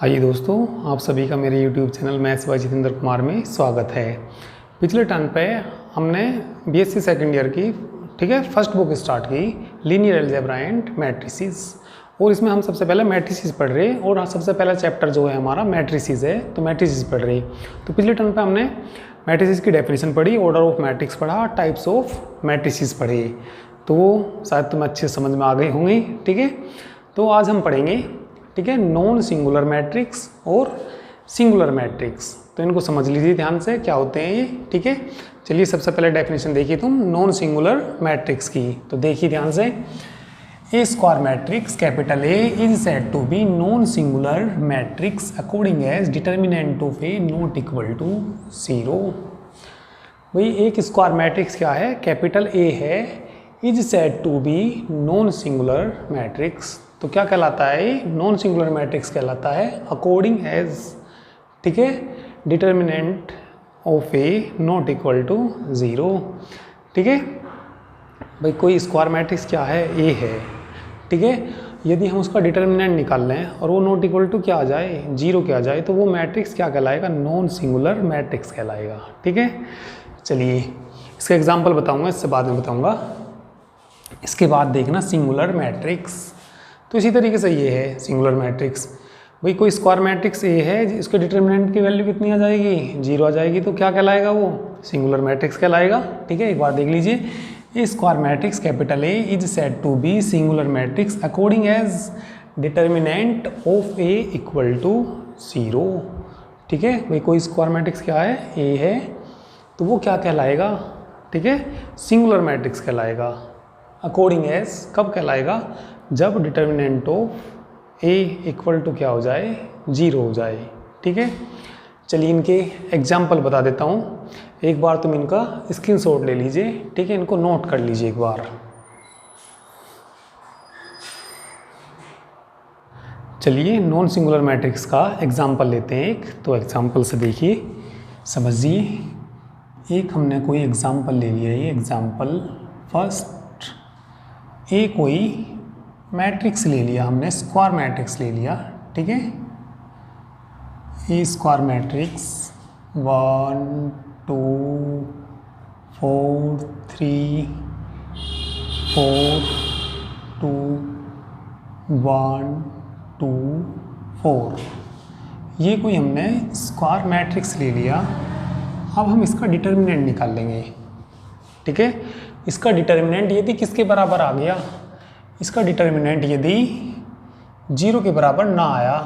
आइए दोस्तों, आप सभी का मेरे YouTube channel maths by Jitendra Kumar में स्वागत है। पिछले टर्न पे हमने बीएससी सेकेंड ईयर की फर्स्ट बुक स्टार्ट की, लीनियर अलजेब्रा एंड मैट्रिसेस। और इसमें हम सबसे पहले मैट्रिसेस पढ़ रहे हैं और सबसे पहला चैप्टर जो है हमारा मैट्रिसेस है, तो मैट्रिसेस पढ़ रहे हैं। तो पिछले टर्न पे हमने मैट्रिसेस की डेफिनेशन पढ़ी, ऑर्डर ऑफ मैट्रिक्स पढ़ा, टाइप्स ऑफ मैट्रिसेस पढ़े, तो वो शायद तुम्हें अच्छे समझ में आ गए होंगे। ठीक है, तो आज हम पढ़ेंगे नॉन सिंगुलर मैट्रिक्स और सिंगुलर मैट्रिक्स। तो इनको समझ लीजिए ध्यान से क्या होते हैं ये। ठीक है, चलिए सबसे पहले डेफिनेशन देखिए तुम नॉन सिंगुलर मैट्रिक्स की। तो देखिए ध्यान से, a square matrix capital A is said to be non singular matrix according as determinant of A not equal to 0। भाई एक स्क्वायर मैट्रिक्स क्या है, कैपिटल ए है, is said to be non singular matrix. तो क्या कहलाता है, non singular matrix कहलाता है अकॉर्डिंग एज, ठीक है, determinant of A not equal to 0। ठीक है भाई, कोई स्क्वायर मैट्रिक्स क्या है, ए है। ठीक है, यदि हम उसका डिटर्मिनेंट निकाल लें और वो नॉट इक्वल टू क्या आ जाए, 0 क्या आ जाए, तो वो मैट्रिक्स क्या कहलाएगा, नॉन सिंगुलर मैट्रिक्स कहलाएगा। ठीक है, चलिए इसका एग्जाम्पल बताऊंगा, इससे बाद में बताऊंगा। इसके बाद देखना सिंगुलर मैट्रिक्स। तो इसी तरीके से ये है सिंगुलर मैट्रिक्स। भाई कोई स्क्वायर मैट्रिक्स ए है, उसके डिटर्मिनेंट की वैल्यू कितनी आ जाएगी, 0 आ जाएगी, तो क्या कहलाएगा, वो सिंगुलर मैट्रिक्स कहलाएगा। ठीक है, एक बार देख लीजिए, a square matrix capital A is said to be singular matrix according as determinant of A equal to 0। ठीक है भाई, कोई स्क्वायर मैट्रिक्स क्या है, ए है, तो वो क्या कहलाएगा, ठीक है, सिंगुलर मैट्रिक्स कहलाएगा। अकॉर्डिंग एज कब कहलाएगा, जब determinant of A equal to क्या हो जाए, 0 हो जाए। ठीक है, चलिए इनके एग्जाम्पल बता देता हूँ। एक बार तुम इनका स्क्रीनशॉट ले लीजिए, ठीक है, इनको नोट कर लीजिए एक बार। चलिए नॉन सिंगुलर मैट्रिक्स का एग्जाम्पल लेते हैं एक। तो एग्जाम्पल से देखिए, समझिए। एक हमने कोई एग्जाम्पल ले लिया, ये एग्जाम्पल फर्स्ट, ए कोई मैट्रिक्स ले लिया हमने, स्क्वायर मैट्रिक्स ले लिया। ठीक है, ए स्क्वायर मैट्रिक्स 1 2 4 3 4 2 1 2 4, ये कोई हमने स्क्वायर मैट्रिक्स ले लिया। अब हम इसका डिटर्मिनेंट निकाल लेंगे। ठीक है, इसका डिटर्मिनेंट यदि किसके बराबर आ गया, इसका डिटर्मिनेंट यदि 0 के बराबर ना आया,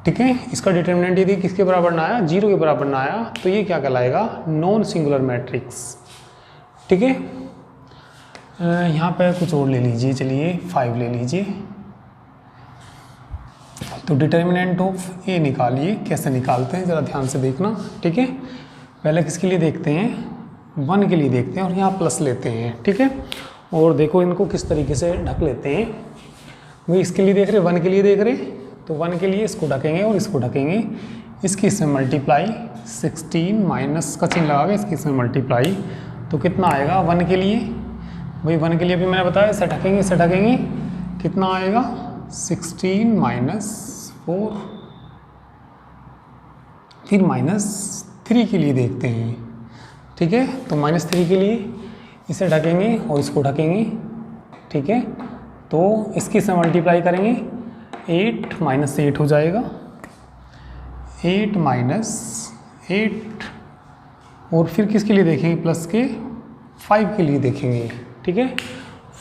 ठीक है, इसका डिटर्मिनेंट यदि किसके बराबर ना आया, 0 के बराबर ना आया, तो ये क्या कहलाएगा, नॉन सिंगुलर मैट्रिक्स। ठीक है, यहाँ पे कुछ और ले लीजिए, चलिए 5 ले लीजिए। तो डिटर्मिनेंट ऑफ ए निकालिए, कैसे निकालते हैं ज़रा ध्यान से देखना। ठीक है, पहले किसके लिए देखते हैं, 1 के लिए देखते हैं और यहाँ प्लस लेते हैं। ठीक है, और देखो इनको किस तरीके से ढक लेते हैं। वही इसके लिए देख रहे, 1 के लिए देख रहे, तो 1 के लिए इसको ढकेंगे और इसको ढकेंगे, इसकी इसमें मल्टीप्लाई, 16 माइनस का चिन्ह लगा के इसकी इसमें मल्टीप्लाई, तो कितना आएगा 1 के लिए। भाई 1 के लिए भी मैंने बताया, इसे ढकेंगे, इसे ढकेंगे, कितना आएगा 16 माइनस 4। फिर -3 के लिए देखते हैं। ठीक है, तो -3 के लिए इसे ढकेंगे और इसको ढकेंगे। ठीक है, तो इसकी से मल्टीप्लाई करेंगे, 8 - 8 हो जाएगा, 8 - 8, और फिर किसके लिए देखेंगे, प्लस के 5 के लिए देखेंगे। ठीक है,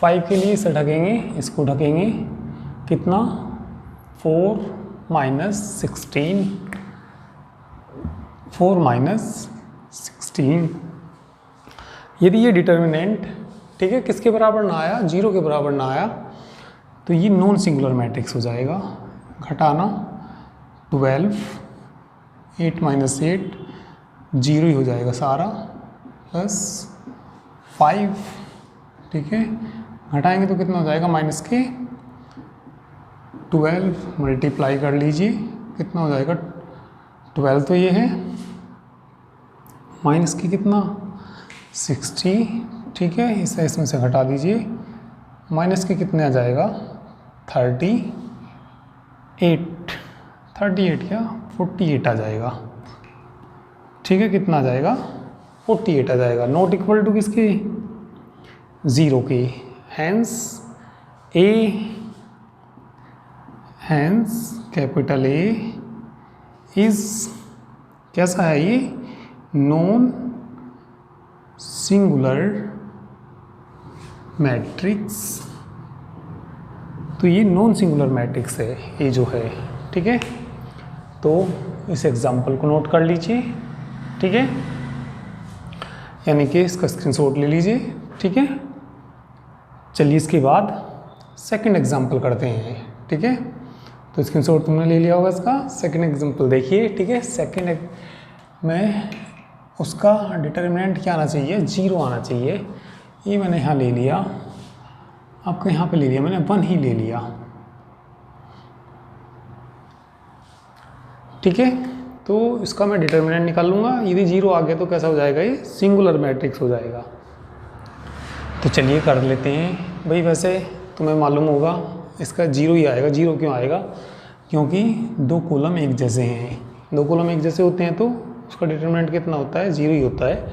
5 के लिए इसे ढकेंगे, इसको ढकेंगे, कितना 4 - 16, 4 - 16। यदि ये डिटर्मिनेंट, ठीक है, किसके बराबर ना आया, 0 के बराबर ना आया, तो ये नॉन सिंगुलर मैट्रिक्स हो जाएगा। घटाना 12, 8 - 8, 0 ही हो जाएगा सारा, प्लस 5। ठीक है, घटाएंगे तो कितना हो जाएगा, माइनस के 12, मल्टीप्लाई कर लीजिए, कितना हो जाएगा 12, तो ये है, माइनस की कितना 60। ठीक है, इसे इसमें से घटा दीजिए, माइनस के कितने आ जाएगा 30, 8 38 क्या 48 आ जाएगा। ठीक है, कितना आ जाएगा 48 आ जाएगा। नॉट इक्वल टू किसके 0 के। हैंस कैपिटल ए इज कैसा है ये नॉन सिंगुलर मैट्रिक्स। तो ये नॉन सिंगुलर मैट्रिक्स है ये जो है। ठीक है, तो इस एग्जाम्पल को नोट कर लीजिए। ठीक है, यानी कि इसका स्क्रीनशॉट ले लीजिए। ठीक है, चलिए इसके बाद सेकंड एग्जाम्पल करते हैं। ठीक है, तो स्क्रीनशॉट तुमने ले लिया होगा इसका। सेकंड एग्जाम्पल देखिए। ठीक है, सेकंड में उसका डिटर्मिनेंट क्या आना चाहिए 0 आना चाहिए। ये मैंने यहाँ ले लिया, आपको यहाँ पे ले लिया मैंने 1 ही ले लिया। ठीक है, तो इसका मैं डिटर्मिनेंट निकाल लूँगा। यदि 0 आ गया तो कैसा हो जाएगा ये सिंगुलर मैट्रिक्स हो जाएगा। तो चलिए कर लेते हैं भाई। वैसे तुम्हें मालूम होगा इसका 0 ही आएगा। 0 क्यों आएगा, क्योंकि 2 कॉलम एक जैसे हैं। 2 कॉलम एक जैसे होते हैं तो उसका डिटर्मिनेंट कितना होता है 0 ही होता है।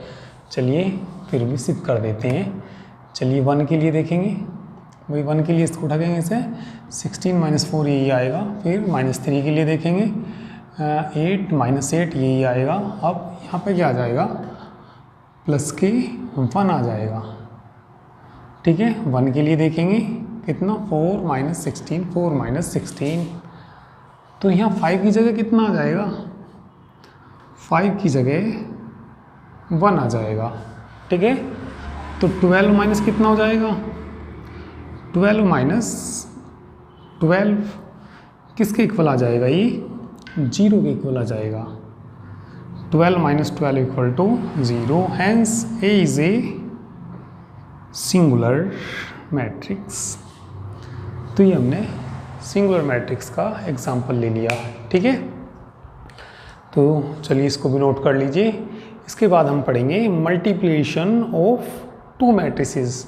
चलिए फिर भी सिद्ध कर देते हैं। चलिए 1 के लिए देखेंगे भाई। 1 के लिए इसको उठाएंगे इसे 16 - 4 यही आएगा। फिर -3 के लिए देखेंगे 8 - 8 यही आएगा। अब यहाँ पे क्या आ जाएगा प्लस के 1 आ जाएगा। ठीक है, 1 के लिए देखेंगे कितना 4 - 16 4 - 16। तो यहाँ 5 की जगह कितना आ जाएगा 5 की जगह 1 आ जाएगा। ठीक है, तो 12 माइनस कितना हो जाएगा 12 - 12 किसके इक्वल आ जाएगा ये 0 के इक्वल आ जाएगा। 12 - 12 equal to 0। Hence A is a singular matrix. तो ये हमने सिंगुलर मैट्रिक्स का एग्जाम्पल ले लिया। ठीक है, तो चलिए इसको भी नोट कर लीजिए। इसके बाद हम पढ़ेंगे मल्टीप्लिकेशन ऑफ 2 मैट्रिसेस।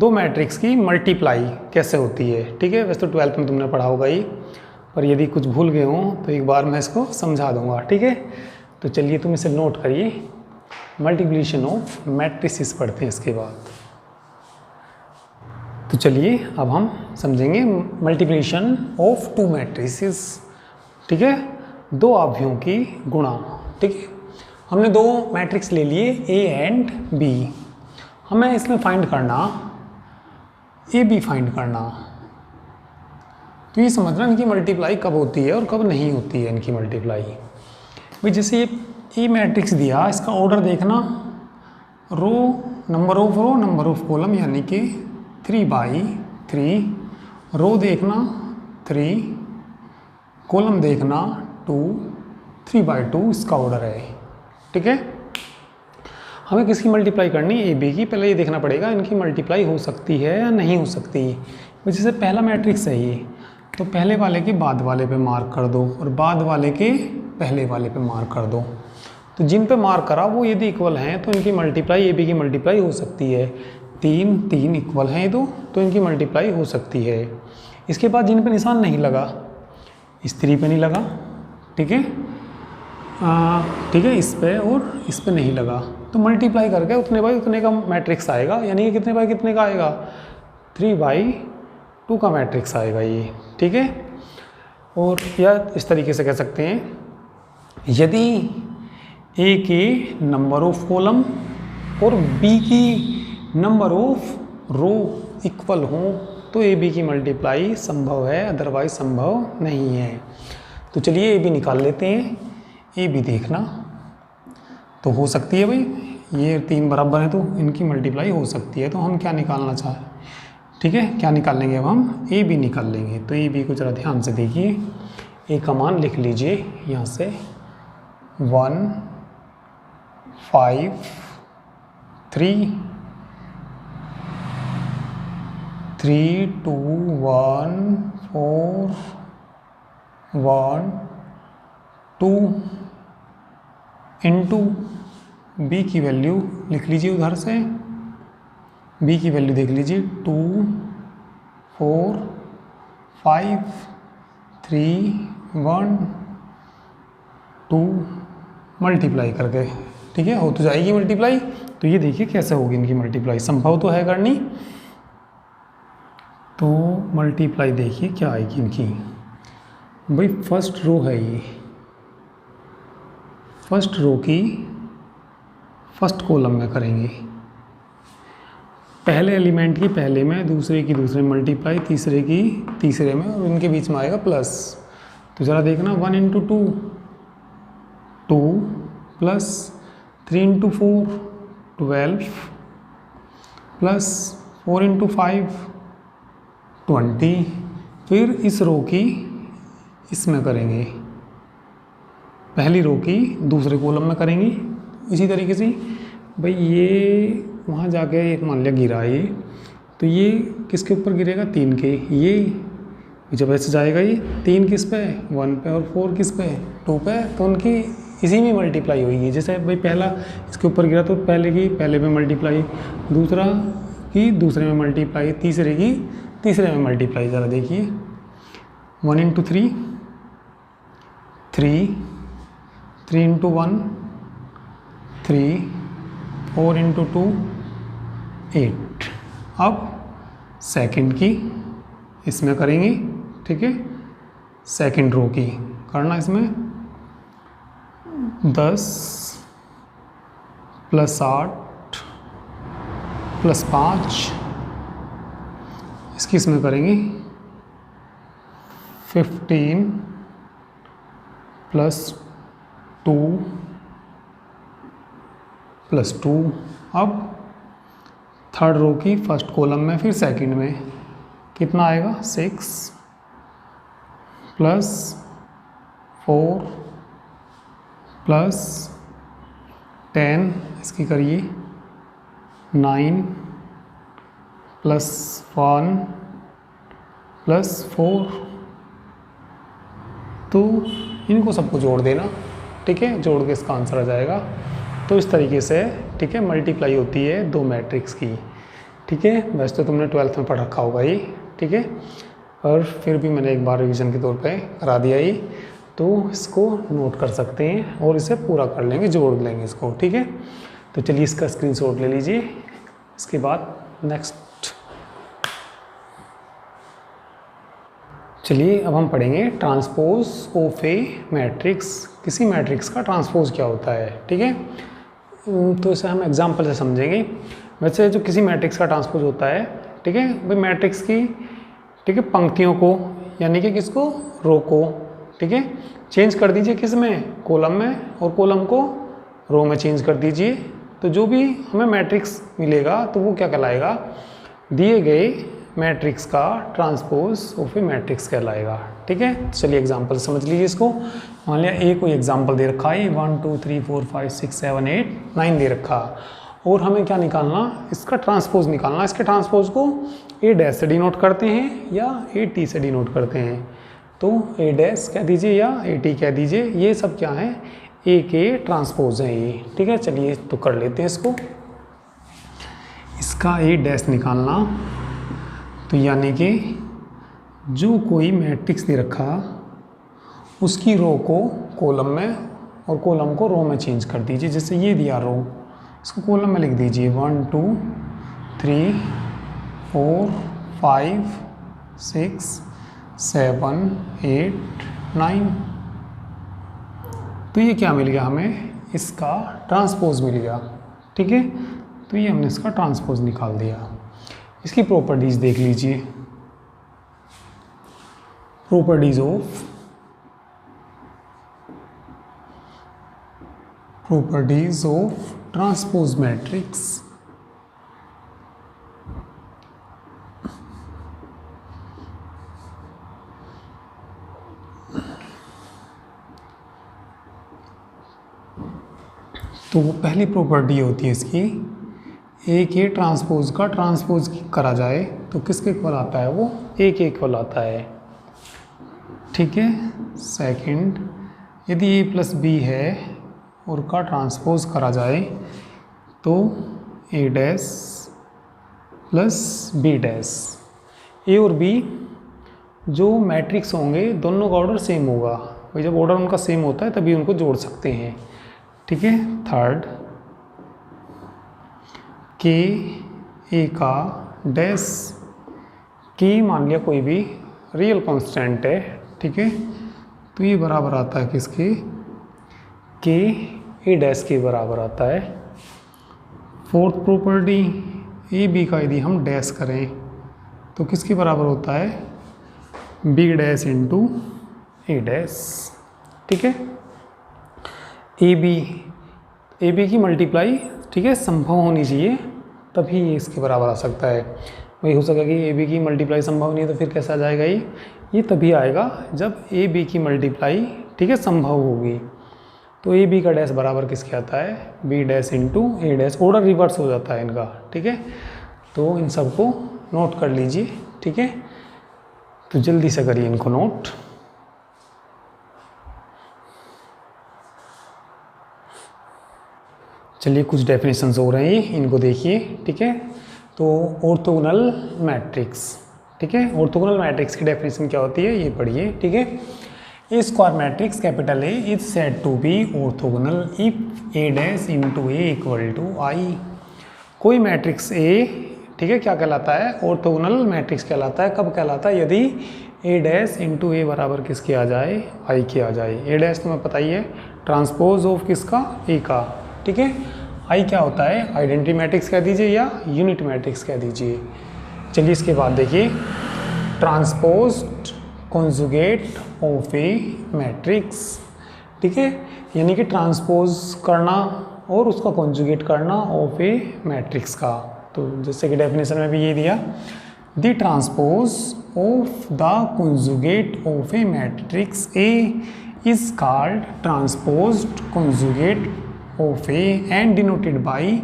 2 मैट्रिक्स की मल्टीप्लाई कैसे होती है। ठीक है, वैसे तो 12th में तुमने पढ़ा होगा ही, पर यदि कुछ भूल गए हों तो एक बार मैं इसको समझा दूंगा। ठीक है, तो चलिए तुम इसे नोट करिए। मल्टीप्लिकेशन ऑफ मैट्रिसेस पढ़ते हैं इसके बाद। तो चलिए अब हम समझेंगे मल्टीप्लिकेशन ऑफ 2 मैट्रिसेस। ठीक है, 2 आव्यों की गुणा। ठीक है, हमने 2 मैट्रिक्स ले लिए ए एंड बी। हमें इसमें फाइंड करना ए बी फाइंड करना। तो ये समझना इनकी मल्टीप्लाई कब होती है और कब नहीं होती है इनकी मल्टीप्लाई। भाई जैसे ये ए मैट्रिक्स दिया, इसका ऑर्डर देखना रो नंबर ऑफ कॉलम यानी कि 3/3। रो देखना 3, कॉलम देखना 2, 3/2 इसका ऑर्डर है। ठीक है, हमें किसकी मल्टीप्लाई करनी ए बी की। पहले ये देखना पड़ेगा इनकी मल्टीप्लाई हो सकती है या नहीं हो सकती। जैसे पहला मैट्रिक्स है ये, तो पहले वाले के बाद वाले पे मार्क कर दो और बाद वाले के पहले वाले पे मार्क कर दो। तो जिन पे मार्क करा वो यदि इक्वल हैं तो इनकी मल्टीप्लाई ए बी की मल्टीप्लाई हो सकती है। 3 इक्वल हैं ये दो, तो इनकी मल्टीप्लाई हो सकती है। इसके बाद जिन पे निशान नहीं लगा, इस 3 पे नहीं लगा, ठीक है, ठीक है, इस पे और इस पे नहीं लगा, तो मल्टीप्लाई करके उतने बाई उतने का मैट्रिक्स आएगा। यानी कि कितने बाई कितने का आएगा 3/2 का मैट्रिक्स आएगा ये। ठीक है, और या इस तरीके से कह सकते हैं, यदि ए के नंबर ऑफ कॉलम और बी की नंबर ऑफ रो इक्वल हों तो ए बी की मल्टीप्लाई संभव है, अदरवाइज संभव नहीं है। तो चलिए ए बी निकाल लेते हैं। ए बी देखना तो हो सकती है भाई, ये 3 बराबर है तो इनकी मल्टीप्लाई हो सकती है। तो हम क्या निकालना चाहें, ठीक है, क्या निकाल लेंगे अब हम ए बी निकाल लेंगे। तो ए बी को ज़रा ध्यान से देखिए। ए का मान लिख लीजिए यहाँ से 1 5 3 3 2 1 4 1 2 इंटू बी की वैल्यू लिख लीजिए उधर से। बी की वैल्यू देख लीजिए 2 4 5 3 1 2 मल्टीप्लाई करके, ठीक है, हो तो जाएगी मल्टीप्लाई। तो ये देखिए कैसे होगी इनकी मल्टीप्लाई, संभव तो है करनी। तो मल्टीप्लाई देखिए क्या आएगी इनकी, भाई फर्स्ट रो है ये, फर्स्ट रो की फर्स्ट कॉलम में करेंगे, पहले एलिमेंट की पहले में, दूसरे की दूसरे में मल्टीप्लाई, तीसरे की तीसरे में, और इनके बीच में आएगा प्लस। तो ज़रा देखना 1 into 2 2 plus 3 into 4 12 plus 4 into 5 20। फिर इस रो की इसमें करेंगे, पहली रो की दूसरे कॉलम में करेंगे। इसी तरीके से भाई ये वहाँ जाके एक मान लिया गिरा ये, तो ये किसके ऊपर गिरेगा, 3 के। ये जब ऐसे जाएगा ये 3 किस पे, 1 पे, और 4 किस पे, 2 पे, तो उनकी इसी में मल्टीप्लाई होगी। जैसे भाई पहला इसके ऊपर गिरा तो पहले की पहले में मल्टीप्लाई, दूसरा की दूसरे में मल्टीप्लाई, तीसरे की तीसरे में मल्टीप्लाई। ज़रा देखिए 1 इंटू 3 3 3 इंटू 1 3 4 इंटू 2 8। अब सेकंड की इसमें करेंगे, ठीक है, सेकंड रो की करना, इसमें 10 प्लस 8 प्लस 5, इसकी इसमें करेंगे 15 प्लस 2 प्लस 2। अब थर्ड रो की फर्स्ट कॉलम में फिर सेकंड में कितना आएगा, 6 प्लस 4 प्लस 10, इसकी करिए 9 प्लस 1 प्लस 4। तो इनको सबको जोड़ देना, ठीक है, जोड़ के इसका आंसर आ जाएगा। तो इस तरीके से, ठीक है, मल्टीप्लाई होती है दो मैट्रिक्स की, ठीक है। वैसे तो तुमने 12th में पढ़ रखा होगा ये, ठीक है, और फिर भी मैंने एक बार रिवीजन के तौर पे करा दिया ये, तो इसको नोट कर सकते हैं और इसे पूरा कर लेंगे, जोड़ लेंगे इसको, ठीक है। तो चलिए इसका स्क्रीनशॉट ले लीजिए। इसके बाद नेक्स्ट चलिए अब हम पढ़ेंगे ट्रांसपोज ऑफ ए मैट्रिक्स। किसी मैट्रिक्स का ट्रांसपोज क्या होता है, ठीक है। तो इसे हम एग्जांपल से समझेंगे। वैसे जो किसी मैट्रिक्स का ट्रांसपोज होता है, ठीक है, भाई मैट्रिक्स की, ठीक है, पंक्तियों को, यानी कि किसको, रो को, ठीक है, चेंज कर दीजिए किस में, कॉलम में, और कॉलम को रो में चेंज कर दीजिए। तो जो भी हमें मैट्रिक्स मिलेगा तो वो क्या कहलाएगा, दिए गए मैट्रिक्स का ट्रांसपोज ऑफ ए मैट्रिक्स कहलाएगा, ठीक है। चलिए एग्जांपल समझ लीजिए इसको। मान लिया ए कोई एग्जांपल दे रखा है, 1 2 3 4 5 6 7 8 9 दे रखा, और हमें क्या निकालना, इसका ट्रांसपोज निकालना। इसके ट्रांसपोज को ए डैश से डिनोट करते हैं या ए टी से डिनोट करते हैं। तो ए डैश कह दीजिए या ए टी कह दीजिए, ये सब क्या है, ए के ट्रांसपोज हैं ये, ठीक है। चलिए तो कर लेते हैं इसको। इसका ए डैश निकालना, तो यानी कि जो कोई मैट्रिक्स दे रखा उसकी रो को कॉलम में और कॉलम को रो में चेंज कर दीजिए। जैसे ये दिया रो, इसको कॉलम में लिख दीजिए 1 2 3 4 5 6 7 8 9। तो ये क्या मिल गया हमें, इसका ट्रांसपोज मिल गया, ठीक है। तो ये हमने इसका ट्रांसपोज निकाल दिया। इसकी प्रॉपर्टीज देख लीजिए। Properties of transpose matrix. तो वो पहली प्रॉपर्टी होती है इसकी, ए के ट्रांसपोज का ट्रांसपोज करा जाए तो किसके इक्वल आता है, वो ए के इक्वल आता है, ठीक है। सेकंड, यदि ए प्लस बी है और का ट्रांसपोज करा जाए तो ए डैश प्लस बी डैश। ए और बी जो मैट्रिक्स होंगे दोनों का ऑर्डर सेम होगा। भाई जब ऑर्डर उनका सेम होता है तभी उनको जोड़ सकते हैं। ठीक है, थर्ड के ए का डैश, के मान लिया कोई भी रियल कांस्टेंट है। ठीक है, तो ये बराबर आता है किसके, के ए डैश के बराबर आता है। फोर्थ प्रॉपर्टी, ए बी का यदि हम डैश करें तो किसके बराबर होता है, बी डैश इंटू ए डैश। ठीक है, ए बी की मल्टीप्लाई, ठीक है, संभव होनी चाहिए तभी ये इसके बराबर आ सकता है। वही हो सकेगा कि ए बी की मल्टीप्लाई संभव नहीं है तो फिर कैसा आ जाएगा ये तभी आएगा जब ए बी की मल्टीप्लाई, ठीक है, संभव होगी। तो ए बी का डैश बराबर किसके आता है, बी डैश इंटू ए डैश। ऑर्डर रिवर्स हो जाता है इनका। ठीक है, तो इन सबको नोट कर लीजिए। ठीक है, तो जल्दी से करिए इनको नोट। चलिए कुछ डेफिनेशंस हो रहे हैं, इनको देखिए। ठीक है, तो ऑर्थोगोनल मैट्रिक्स, ठीक है, ऑर्थोगोनल मैट्रिक्स की डेफिनेशन क्या होती है ये पढ़िए। ठीक है, a square matrix capital A is said to be orthogonal if A dash into A equal to I. कोई मैट्रिक्स ए, ठीक है, क्या कहलाता है, ऑर्थोगोनल मैट्रिक्स कहलाता है। कब कहलाता है, यदि ए डैश इंटू ए बराबर किसके आ जाए, आई के आ जाए। ए डैश तुम्हें पता ही है, ट्रांसपोज ऑफ किसका, ए का। ठीक है, आई क्या होता है, आइडेंटिटी मैट्रिक्स कह दीजिए या यूनिट मैट्रिक्स कह दीजिए। चलिए इसके बाद देखिए, transposed conjugate of a matrix. ठीक है, यानी कि ट्रांसपोज करना और उसका कॉन्जुगेट करना ऑफ ए मैट्रिक्स का। तो जैसे कि डेफिनेशन में भी ये दिया, the transpose of the conjugate of a matrix A is called transposed conjugate of A and denoted by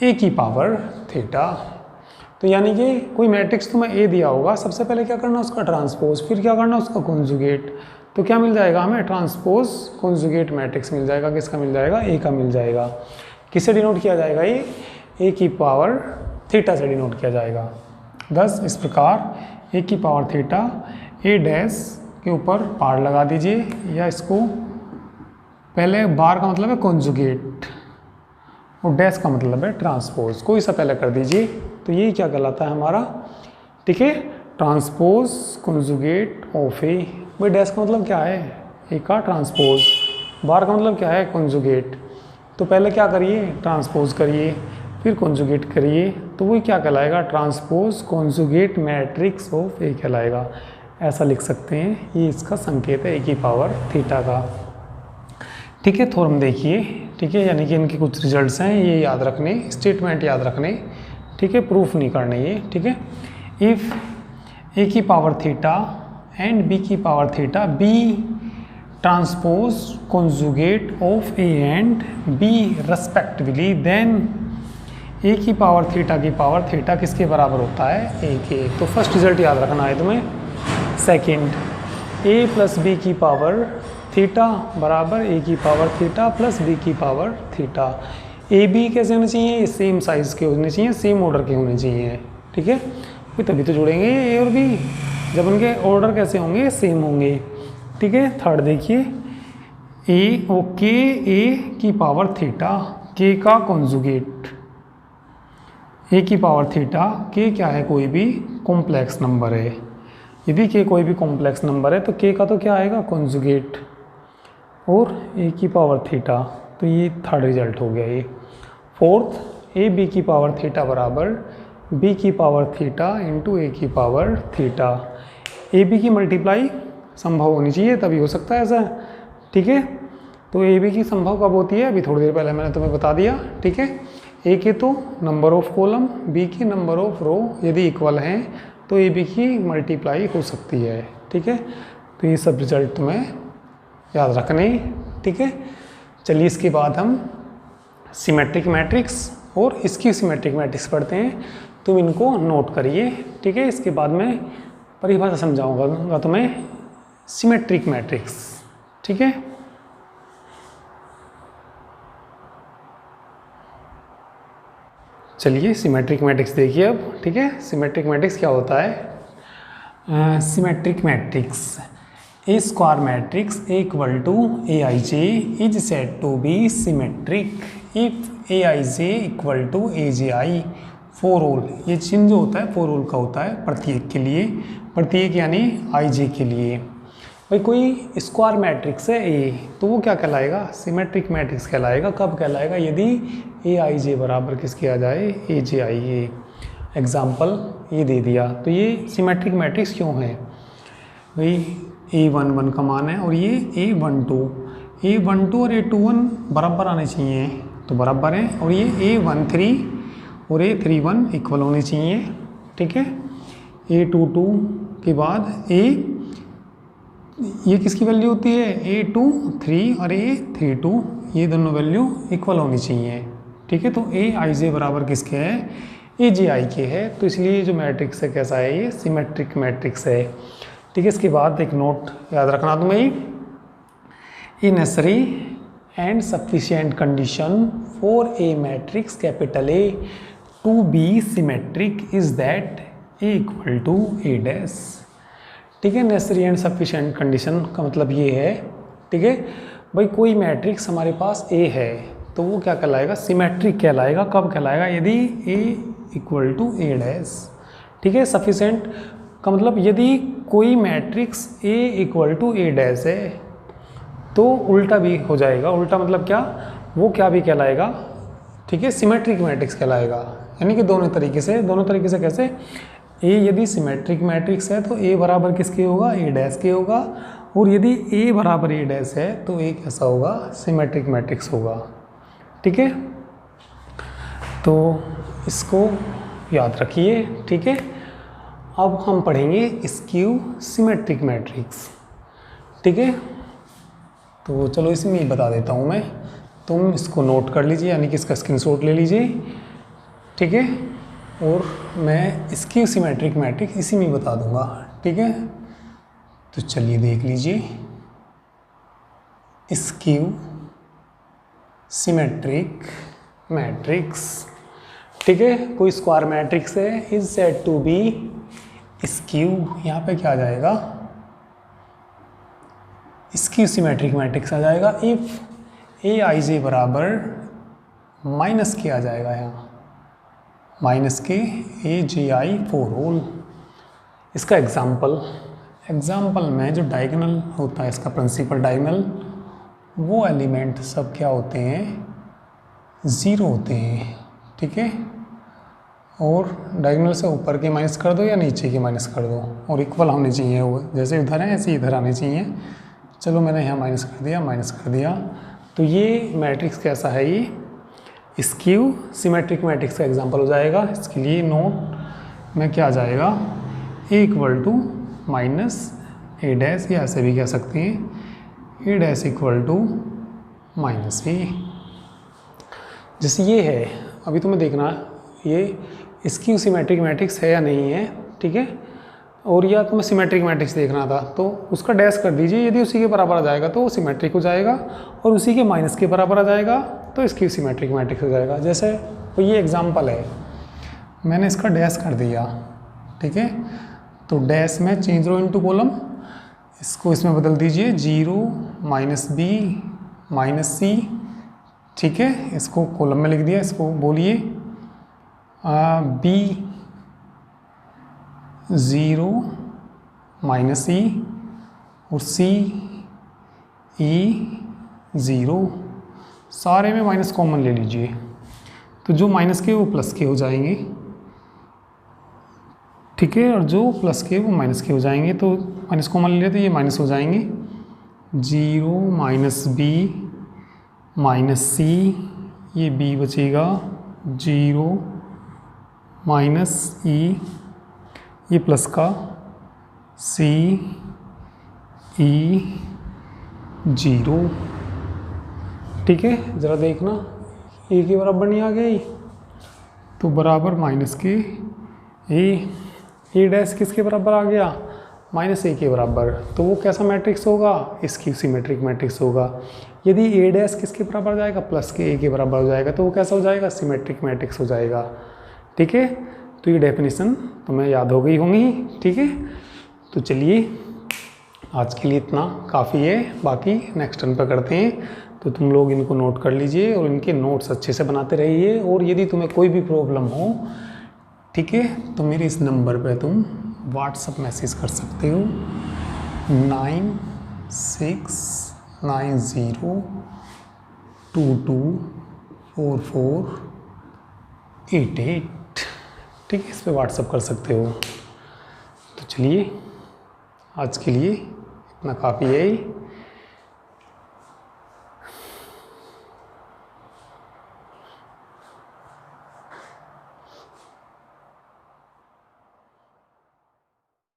A की पावर थीटा। तो यानी कि कोई मैट्रिक्स तुम्हें ए दिया होगा, सबसे पहले क्या करना, उसका ट्रांसपोज, फिर क्या करना, उसका कॉन्जुगेट। तो क्या मिल जाएगा हमें, ट्रांसपोज कॉन्जुगेट मैट्रिक्स मिल जाएगा। किसका मिल जाएगा, ए का मिल जाएगा। किससे डिनोट किया जाएगा, ये ए की पावर थीटा से डिनोट किया जाएगा। थस इस प्रकार ए की पावर थीटा ए डैश के ऊपर पार लगा दीजिए, या इसको पहले बार का मतलब है कॉन्जुगेट और डैश का मतलब है ट्रांसपोज, कोई सा पहले कर दीजिए। तो ये क्या कहलाता है हमारा, ठीक है, ट्रांसपोज कॉन्जुगेट ऑफ ए। भाई डैश का मतलब क्या है, ए का ट्रांसपोज, बार का मतलब क्या है, कॉन्जुगेट। तो पहले क्या करिए, ट्रांसपोज करिए, फिर कॉन्जुगेट करिए, तो वही क्या कहलाएगा, ट्रांसपोज कॉन्जुगेट मैट्रिक्स ऑफ ए कहलाएगा। ऐसा लिख सकते हैं, ये इसका संकेत है ए की पावर थीटा का। ठीक है, थोड़ा देखिए। ठीक है, यानी कि इनके कुछ रिजल्ट्स हैं, ये याद रखने, स्टेटमेंट याद रखने। ठीक है, प्रूफ नहीं करने ये। ठीक है, इफ़ ए की पावर थीटा एंड बी की power theta B transpose conjugate of A and B respectively, then A की पावर थीटा किसके बराबर होता है, ए के। तो फर्स्ट रिजल्ट याद रखना है तुम्हें। सेकेंड, ए प्लस बी की पावर थीटा बराबर ए की पावर थीटा प्लस बी की पावर थीटा। ए बी कैसे होने चाहिए, सेम साइज़ के होने चाहिए, सेम ऑर्डर के होने चाहिए। ठीक है, तभी तो जुड़ेंगे ए और बी, जब उनके ऑर्डर कैसे होंगे, सेम होंगे। ठीक है, थर्ड देखिए, ए ओ के ए की पावर थीटा, के का कॉन्जुगेट, ए की पावर थीटा, के क्या है, कोई भी कॉम्प्लेक्स नंबर है। यदि के कोई भी कॉम्प्लेक्स नंबर है तो के का तो क्या आएगा, कॉन्जुगेट, और ए की पावर थीटा। तो ये थर्ड रिजल्ट हो गया ये। फोर्थ, ए बी की पावर थीटा बराबर बी की पावर थीटा इंटू ए की पावर थीटा। ए बी की मल्टीप्लाई संभव होनी चाहिए तभी हो सकता है ऐसा। ठीक है, तो ए बी की संभव कब होती है, अभी थोड़ी देर पहले मैंने तुम्हें बता दिया। ठीक है, ए के तो नंबर ऑफ कॉलम, बी की नंबर ऑफ रो यदि इक्वल हैं तो ए बी की मल्टीप्लाई हो सकती है। ठीक है, तो ये सब रिजल्ट तुम्हें याद रखने। ठीक है, चलिए इसके बाद हम सिमेट्रिक मैट्रिक्स और इसकी सिमेट्रिक मैट्रिक्स पढ़ते हैं, तुम इनको नोट करिए। ठीक है, इसके बाद मैं परिभाषा समझाऊंगा तुम्हें सिमेट्रिक मैट्रिक्स। ठीक है, चलिए सिमेट्रिक मैट्रिक्स देखिए अब। ठीक है, सिमेट्रिक मैट्रिक्स क्या होता है, symmetric matrix a square matrix A equal to a i j is said to be symmetric if a i j equal to a j i for all. ये चिन्ह जो होता है फॉर ऑल का होता है प्रत्येक के लिए, प्रत्येक यानी आई जे के लिए। भाई कोई स्क्वायर मैट्रिक्स है ए, तो वो क्या कहलाएगा? सिमेट्रिक मैट्रिक्स कहलाएगा। कब कहलाएगा? यदि ए आई जे बराबर किसके आ जाए? ए जे आई ए। एग्जाम्पल ये दे दिया, तो ये सिमेट्रिक मैट्रिक्स क्यों है? भाई A11 का मान है और ये A12 और A21 बराबर आने चाहिए, तो बराबर है। और ये A13 और A31 इक्वल होने चाहिए, ठीक है। A22 के बाद ये किसकी वैल्यू होती है? A23 और A32, ये दोनों वैल्यू इक्वल होनी चाहिए, ठीक है। तो ए आई जे बराबर किसके है? ए जे आई के है। तो इसलिए जो मैट्रिक्स है कैसा है? ये सिमेट्रिक मैट्रिक्स है, ठीक है। इसके बाद एक नोट याद रखना तुम्हें, a necessary and sufficient condition for a matrix capital A to be symmetric is that A equal to A dash, ठीक है। नेसेसरी एंड सफिशिएंट कंडीशन का मतलब ये है, ठीक है। भाई कोई मैट्रिक्स हमारे पास ए है तो वो क्या कहलाएगा? सिमेट्रिक कहलाएगा। कब कहलाएगा? यदि A equal to A dash, ठीक है। सफिशिएंट का मतलब यदि कोई matrix A equal to A dash है तो उल्टा भी हो जाएगा। उल्टा मतलब क्या? वो क्या भी कहलाएगा, ठीक है, सिमेट्रिक मैट्रिक्स कहलाएगा। यानी कि दोनों तरीके से कैसे? ए यदि सिमेट्रिक मैट्रिक्स है तो ए बराबर किसके होगा? ए डैश के होगा। और यदि ए बराबर ए डैश है तो ए कैसा होगा? सिमेट्रिक मैट्रिक्स होगा, ठीक है। तो इसको याद रखिए, ठीक है। अब हम पढ़ेंगे स्क्यू सिमेट्रिक मैट्रिक्स, ठीक है। तो चलो इसमें ही बता देता हूँ मैं, तुम इसको नोट कर लीजिए, यानी कि इसका स्क्रीनशॉट ले लीजिए, ठीक है। और मैं स्क्यू सिमेट्रिक मैट्रिक्स इसी में ही बता दूंगा, ठीक है। तो चलिए देख लीजिए, स्क्यू सिमेट्रिक मैट्रिक्स, ठीक है। कोई स्क्वायर मैट्रिक्स है is said to be skew, यहाँ पे क्या आ जाएगा? स्क्यू सिमेट्रिक मैट्रिक्स आ जाएगा इफ ए आई जे बराबर माइनस के आ जाएगा, यहाँ माइनस के ए जे आई फॉर ऑल। इसका एग्जाम्पल में जो डायगोनल होता है, इसका प्रिंसिपल डायगोनल, वो एलिमेंट सब क्या होते हैं? ज़ीरो होते हैं, ठीक है। और डायगोनल से ऊपर के माइनस कर दो या नीचे के माइनस कर दो, और इक्वल होने चाहिए वो, जैसे इधर है ऐसे इधर आने चाहिए। चलो मैंने यहाँ माइनस कर दिया। तो ये मैट्रिक्स कैसा है? ये स्क्यू सिमेट्रिक मैट्रिक्स का एग्जांपल हो जाएगा। इसके लिए नोट में क्या आ जाएगा? A equal to minus A dash, या ऐसे भी कह सकते हैं A dash equal to minus B. जैसे ये है, अभी तुम्हें देखना ये स्क्यू सिमेट्रिक मैट्रिक्स है या नहीं है, ठीक है। और या तुम्हें सिमेट्रिक मैट्रिक्स देखना था तो उसका डैश कर दीजिए, यदि उसी के बराबर आ जाएगा तो वो सिमेट्रिक हो जाएगा, और उसी के माइनस के बराबर आ जाएगा तो स्क्यू सिमेट्रिक मैट्रिक्स हो जाएगा। जैसे तो ये एग्जाम्पल है, मैंने इसका डैश कर दिया, ठीक है। तो डैश में चेंज रो इनटू कॉलम, इसको इसमें बदल दीजिए 0 माइनस बी माइनस सी, ठीक है। इसको कॉलम में लिख दिया, इसको बोलिए बी 0 माइनस ई और सी ई 0, सारे में माइनस कॉमन ले लीजिए, तो जो माइनस के वो प्लस के हो जाएंगे, ठीक है। और जो प्लस के वो माइनस के हो जाएंगे, तो माइनस कॉमन ले लेते, ये माइनस हो जाएंगे। 0 माइनस बी माइनस सी, ये बी बचेगा 0 माइनस ई, ये प्लस का सी ई 0, ठीक है। ज़रा देखना ए के बराबर नहीं आ गई, तो बराबर माइनस के ए डैश किसके बराबर आ गया? माइनस ए के बराबर। तो वो कैसा मैट्रिक्स होगा? स्क्यू सिमेट्रिक मैट्रिक्स होगा। यदि ए डैश किसके बराबर आ जाएगा? प्लस के ए के बराबर हो जाएगा, तो वो कैसा हो जाएगा? सिमेट्रिक मैट्रिक्स हो जाएगा, ठीक है। तो ये डेफिनेशन तुम्हें याद हो गई होंगी, ठीक है। तो चलिए आज के लिए इतना काफ़ी है, बाकी नेक्स्ट टर्न पर करते हैं। तो तुम लोग इनको नोट कर लीजिए और इनके नोट्स अच्छे से बनाते रहिए। और यदि तुम्हें कोई भी प्रॉब्लम हो, ठीक है, तो मेरे इस नंबर पे तुम व्हाट्सअप मैसेज कर सकते हो 9690224488। ठीक है, इस पे व्हाट्सअप कर सकते हो। तो चलिए आज के लिए इतना काफ़ी है।